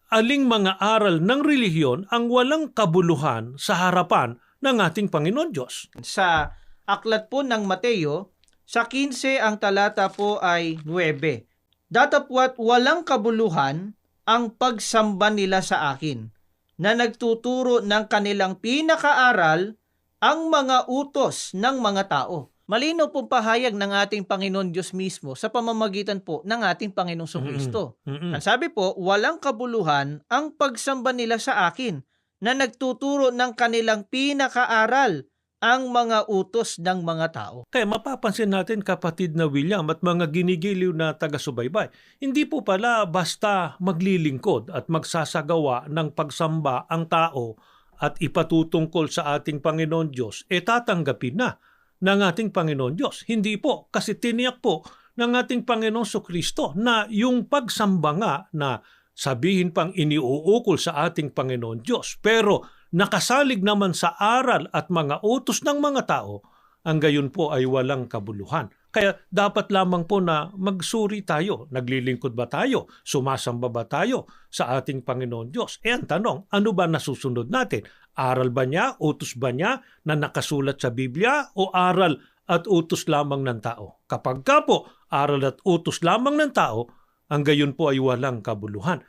aling mga aral ng relihiyon ang walang kabuluhan sa harapan ng ating Panginoon Diyos. Sa aklat po ng Mateo, sa 15 ang talata po ay 9. Datapwat walang kabuluhan ang pagsamba nila sa akin, na nagtuturo ng kanilang pinakaaral ang mga utos ng mga tao. Malinaw pong pahayag ng ating Panginoon Diyos mismo sa pamamagitan po ng ating Panginoong Kristo. Ang sabi po, walang kabuluhan ang pagsamba nila sa akin, na nagtuturo ng kanilang pinakaaral ang mga utos ng mga tao. Kaya mapapansin natin, kapatid na William at mga ginigiliw na taga-subaybay, hindi po pala basta maglilingkod at magsasagawa ng pagsamba ang tao at ipatutungkol sa ating Panginoon Diyos, tatanggapin na ng ating Panginoon Diyos. Hindi po, kasi tiniyak po ng ating Panginoong Kristo na yung pagsamba nga na sabihin pang iniuukol sa ating Panginoon Diyos, pero nakasalig naman sa aral at mga utos ng mga tao, ang gayon po ay walang kabuluhan. Kaya dapat lamang po na magsuri tayo. Naglilingkod ba tayo? Sumasamba ba tayo sa ating Panginoon Diyos? Ang tanong, ano ba nasusunod natin? Aral ba niya, utos ba niya na nakasulat sa Biblia, o aral at utos lamang ng tao? Kapag ka po aral at utos lamang ng tao, ang gayon po ay walang kabuluhan.